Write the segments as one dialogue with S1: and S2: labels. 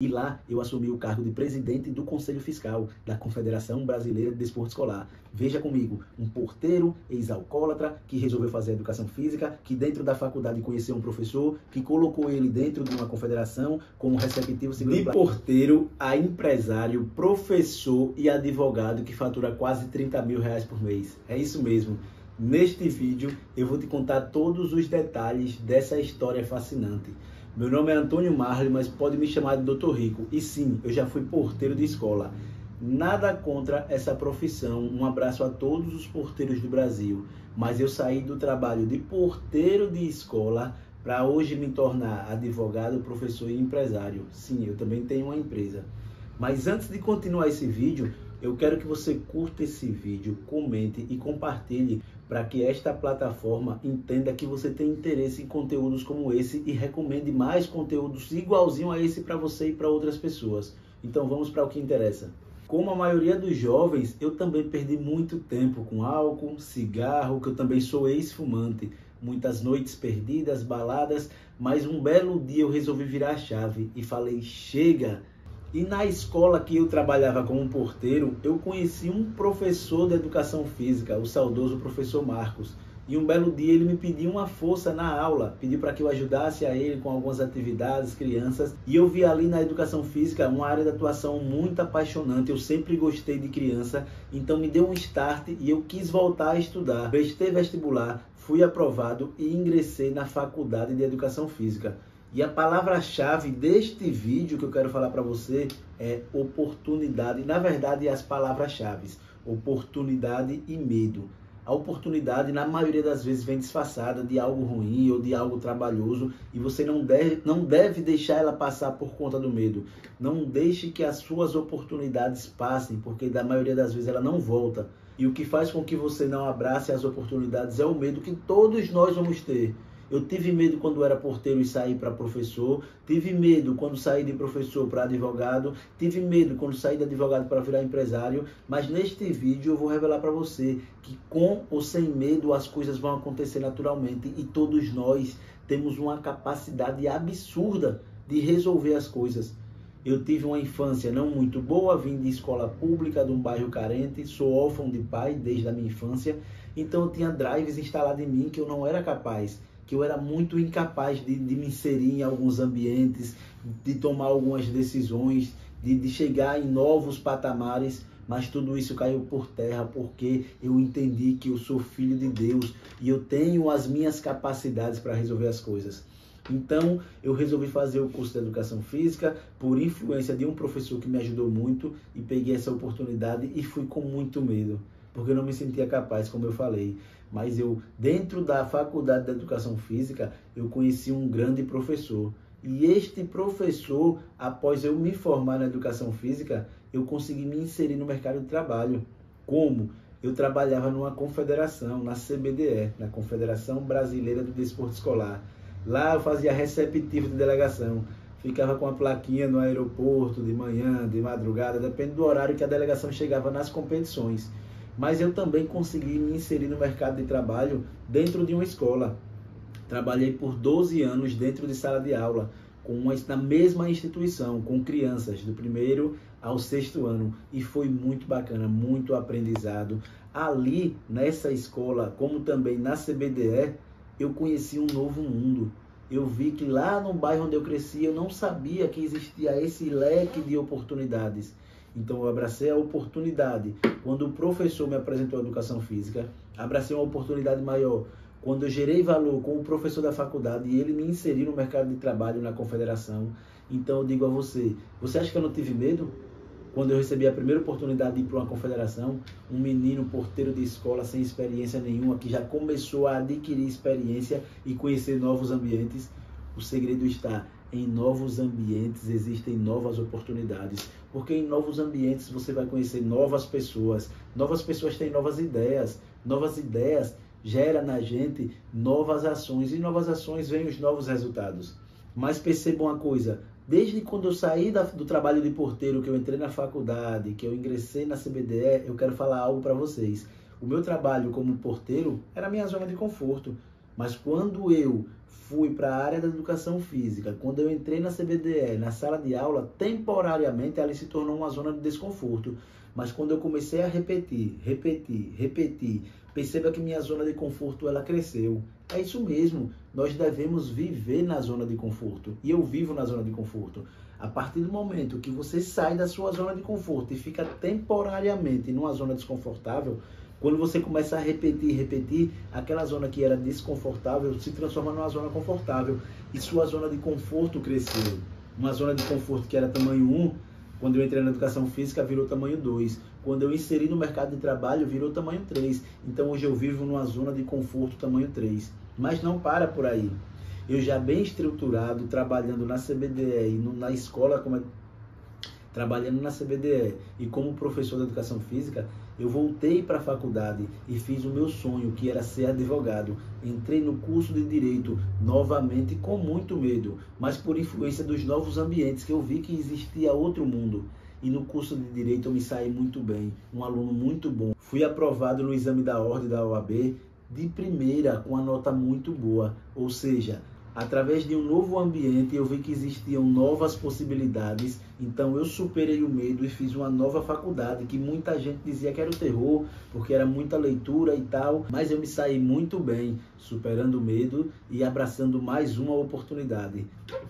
S1: E lá eu assumi o cargo de presidente do Conselho Fiscal da Confederação Brasileira de Desporto Escolar. Veja comigo, um porteiro ex-alcoólatra que resolveu fazer educação física, que dentro da faculdade conheceu um professor, que colocou ele dentro de uma confederação como receptivo de porteiro a empresário, professor e advogado que fatura quase 30 mil reais por mês. É isso mesmo. Neste vídeo eu vou te contar todos os detalhes dessa história fascinante. Meu nome é Antônio Marley, mas pode me chamar de Dr. Rico. E sim, eu já fui porteiro de escola. Nada contra essa profissão. Um abraço a todos os porteiros do Brasil. Mas eu saí do trabalho de porteiro de escola para hoje me tornar advogado, professor e empresário. Sim, eu também tenho uma empresa. Mas antes de continuar esse vídeo, eu quero que você curta esse vídeo, comente e compartilhe para que esta plataforma entenda que você tem interesse em conteúdos como esse e recomende mais conteúdos igualzinho a esse para você e para outras pessoas. Então vamos para o que interessa. Como a maioria dos jovens, eu também perdi muito tempo com álcool, cigarro, que eu também sou ex-fumante. Muitas noites perdidas, baladas, mas um belo dia eu resolvi virar a chave e falei, chega! E na escola que eu trabalhava como porteiro, eu conheci um professor de educação física, o saudoso professor Marcos. E um belo dia ele me pediu uma força na aula, pediu para que eu ajudasse a ele com algumas atividades, crianças. E eu vi ali na educação física uma área de atuação muito apaixonante. Eu sempre gostei de criança, então me deu um start e eu quis voltar a estudar. Prestei vestibular, fui aprovado e ingressei na faculdade de educação física. E a palavra-chave deste vídeo que eu quero falar para você é oportunidade. Na verdade, as palavras-chave, oportunidade e medo. A oportunidade, na maioria das vezes, vem disfarçada de algo ruim ou de algo trabalhoso e você não deve deixar ela passar por conta do medo. Não deixe que as suas oportunidades passem, porque da maioria das vezes ela não volta. E o que faz com que você não abrace as oportunidades é o medo que todos nós vamos ter. Eu tive medo quando era porteiro e saí para professor, tive medo quando saí de professor para advogado, tive medo quando saí de advogado para virar empresário, mas neste vídeo eu vou revelar para você que com ou sem medo as coisas vão acontecer naturalmente e todos nós temos uma capacidade absurda de resolver as coisas. Eu tive uma infância não muito boa, vim de escola pública, de um bairro carente, sou órfão de pai desde a minha infância, então eu tinha drives instalados em mim que eu não era capaz, que eu era muito incapaz de me inserir em alguns ambientes, de tomar algumas decisões, de chegar em novos patamares, mas tudo isso caiu por terra porque eu entendi que eu sou filho de Deus e eu tenho as minhas capacidades para resolver as coisas. Então, eu resolvi fazer o curso de Educação Física por influência de um professor que me ajudou muito e peguei essa oportunidade e fui com muito medo, porque eu não me sentia capaz, como eu falei. Mas eu, dentro da Faculdade de Educação Física, eu conheci um grande professor. E este professor, após eu me formar na Educação Física, eu consegui me inserir no mercado de trabalho. Como? Eu trabalhava numa confederação, na CBDE, na Confederação Brasileira do Desporto Escolar. Lá eu fazia receptivo de delegação. Ficava com a plaquinha no aeroporto, de manhã, de madrugada, depende do horário que a delegação chegava nas competições. Mas eu também consegui me inserir no mercado de trabalho dentro de uma escola. Trabalhei por 12 anos dentro de sala de aula, na mesma instituição, com crianças, do 1º ao 6º ano. E foi muito bacana, muito aprendizado. Ali, nessa escola, como também na CBDE, eu conheci um novo mundo. Eu vi que lá no bairro onde eu cresci, eu não sabia que existia esse leque de oportunidades. Então eu abracei a oportunidade quando o professor me apresentou a educação física, abracei uma oportunidade maior quando eu gerei valor com o professor da faculdade e ele me inseriu no mercado de trabalho na confederação. Então eu digo a você, você acha que eu não tive medo? Quando eu recebi a primeira oportunidade de ir para uma confederação, um menino porteiro de escola sem experiência nenhuma, que já começou a adquirir experiência e conhecer novos ambientes, o segredo está em novos ambientes, existem novas oportunidades, porque em novos ambientes você vai conhecer novas pessoas têm novas ideias geram na gente novas ações, e novas ações vêm os novos resultados. Mas percebam uma coisa, desde quando eu saí do trabalho de porteiro, que eu entrei na faculdade, que eu ingressei na CBDE, eu quero falar algo para vocês. O meu trabalho como porteiro era a minha zona de conforto. Mas quando eu fui para a área da educação física, quando eu entrei na CBDE, na sala de aula, temporariamente ela se tornou uma zona de desconforto. Mas quando eu comecei a repetir, perceba que minha zona de conforto ela cresceu. É isso mesmo, nós devemos viver na zona de conforto. E eu vivo na zona de conforto. A partir do momento que você sai da sua zona de conforto e fica temporariamente numa zona desconfortável, quando você começa a repetir, aquela zona que era desconfortável se transforma numa zona confortável. E sua zona de conforto cresceu. Uma zona de conforto que era tamanho 1, quando eu entrei na educação física, virou tamanho 2. Quando eu inseri no mercado de trabalho, virou tamanho 3. Então hoje eu vivo numa zona de conforto tamanho 3. Mas não para por aí. Eu já bem estruturado, trabalhando na CBDE e na escola, trabalhando na CBDE e como professor de educação física, eu voltei para a faculdade e fiz o meu sonho, que era ser advogado. Entrei no curso de Direito novamente com muito medo, mas por influência dos novos ambientes, que eu vi que existia outro mundo. E no curso de Direito eu me saí muito bem, um aluno muito bom. Fui aprovado no exame da ordem da OAB de primeira, com uma nota muito boa, ou seja, através de um novo ambiente, eu vi que existiam novas possibilidades. Então eu superei o medo e fiz uma nova faculdade, que muita gente dizia que era o terror, porque era muita leitura e tal. Mas eu me saí muito bem, superando o medo e abraçando mais uma oportunidade.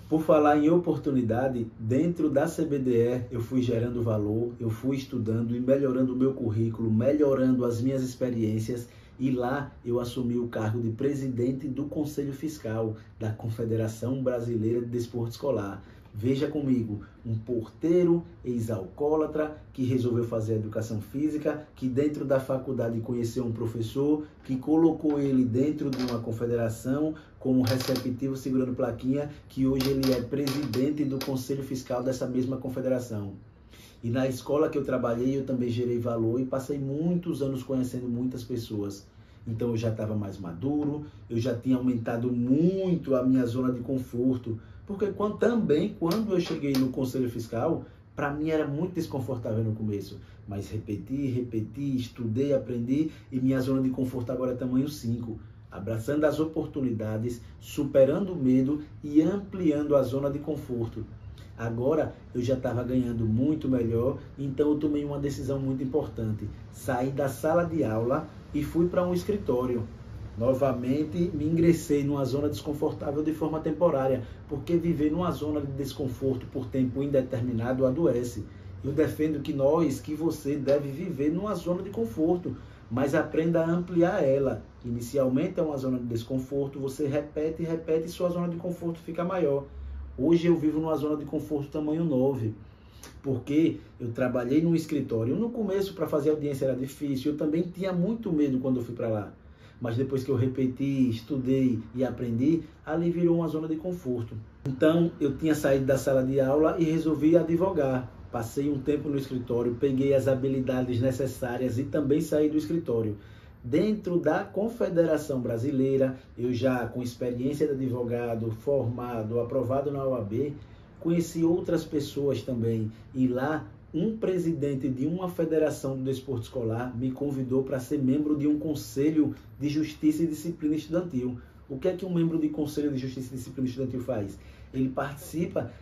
S1: Por falar em oportunidade, dentro da CBDE eu fui gerando valor, eu fui estudando e melhorando o meu currículo, melhorando as minhas experiências. E lá eu assumi o cargo de presidente do Conselho Fiscal da Confederação Brasileira de Desporto Escolar. Veja comigo, um porteiro ex-alcoólatra que resolveu fazer educação física, que dentro da faculdade conheceu um professor, que colocou ele dentro de uma confederação como receptivo segurando plaquinha, que hoje ele é presidente do Conselho Fiscal dessa mesma confederação. E na escola que eu trabalhei, eu também gerei valor e passei muitos anos conhecendo muitas pessoas. Então eu já estava mais maduro, eu já tinha aumentado muito a minha zona de conforto. Porque quando eu cheguei no Conselho Fiscal, para mim era muito desconfortável no começo. Mas repeti, estudei, aprendi e minha zona de conforto agora é tamanho 5. Abraçando as oportunidades, superando o medo e ampliando a zona de conforto. Agora eu já estava ganhando muito melhor, então eu tomei uma decisão muito importante. Saí da sala de aula e fui para um escritório. Novamente me ingressei numa zona desconfortável de forma temporária, porque viver numa zona de desconforto por tempo indeterminado adoece. Eu defendo que você deve viver numa zona de conforto, mas aprenda a ampliar ela. Inicialmente é uma zona de desconforto, você repete e sua zona de conforto fica maior. Hoje eu vivo numa zona de conforto tamanho 9, porque eu trabalhei num escritório. No começo, para fazer audiência era difícil, eu também tinha muito medo quando eu fui para lá. Mas depois que eu repeti, estudei e aprendi, ali virou uma zona de conforto. Então, eu tinha saído da sala de aula e resolvi advogar. Passei um tempo no escritório, peguei as habilidades necessárias e também saí do escritório. Dentro da Confederação Brasileira, eu já com experiência de advogado, formado, aprovado na OAB, conheci outras pessoas também. E lá, um presidente de uma federação do desporto escolar me convidou para ser membro de um conselho de justiça e disciplina estudantil. O que é que um membro de conselho de justiça e disciplina estudantil faz? Ele participa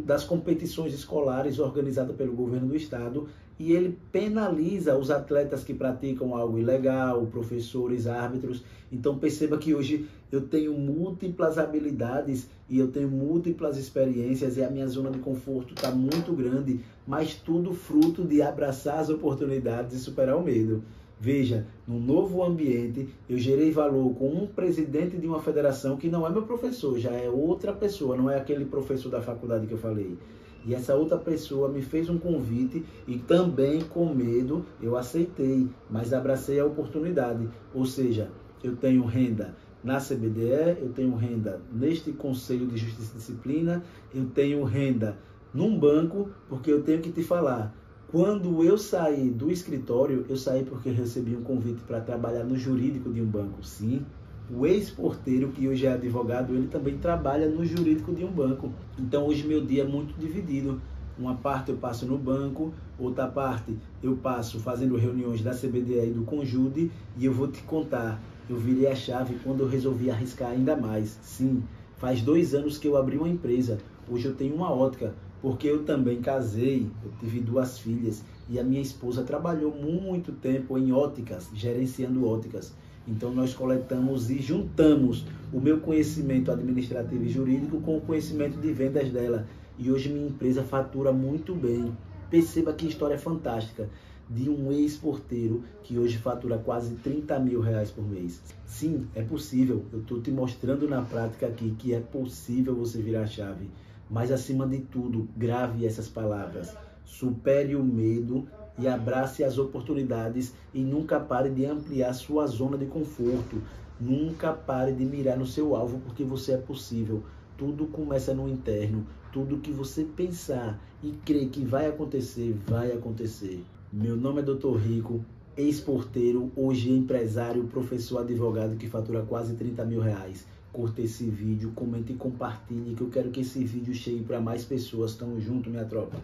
S1: das competições escolares organizadas pelo governo do estado e ele penaliza os atletas que praticam algo ilegal, professores, árbitros. Então perceba que hoje eu tenho múltiplas habilidades e eu tenho múltiplas experiências e a minha zona de conforto está muito grande, mas tudo fruto de abraçar as oportunidades e superar o medo. Veja, num novo ambiente, eu gerei valor com um presidente de uma federação que não é meu professor, já é outra pessoa, não é aquele professor da faculdade que eu falei. E essa outra pessoa me fez um convite e também com medo eu aceitei, mas abracei a oportunidade. Ou seja, eu tenho renda na CBDE, eu tenho renda neste Conselho de Justiça e Disciplina, eu tenho renda num banco, porque eu tenho que te falar, quando eu saí do escritório, eu saí porque recebi um convite para trabalhar no jurídico de um banco. Sim, o ex-porteiro, que hoje é advogado, ele também trabalha no jurídico de um banco. Então hoje meu dia é muito dividido. Uma parte eu passo no banco, outra parte eu passo fazendo reuniões da CBDE e do Conjude, e eu vou te contar, Eu virei a chave quando eu resolvi arriscar ainda mais. Sim, faz 2 anos que eu abri uma empresa. Hoje eu tenho uma ótica, porque eu também casei, eu tive 2 filhas e a minha esposa trabalhou muito tempo em óticas, gerenciando óticas. Então nós coletamos e juntamos o meu conhecimento administrativo e jurídico com o conhecimento de vendas dela. E hoje minha empresa fatura muito bem. Perceba que história fantástica de um ex-porteiro que hoje fatura quase 30 mil reais por mês. Sim, é possível. Eu estou te mostrando na prática aqui que é possível você virar a chave. Mas acima de tudo, grave essas palavras. Supere o medo e abrace as oportunidades e nunca pare de ampliar sua zona de conforto. Nunca pare de mirar no seu alvo, porque você é possível. Tudo começa no interno. Tudo que você pensar e crer que vai acontecer, vai acontecer. Meu nome é Dr. Rico, ex-porteiro, hoje empresário, professor, advogado que fatura quase 30 mil reais. Curta esse vídeo, comente e compartilhe, que eu quero que esse vídeo chegue para mais pessoas. Tamo junto, minha tropa.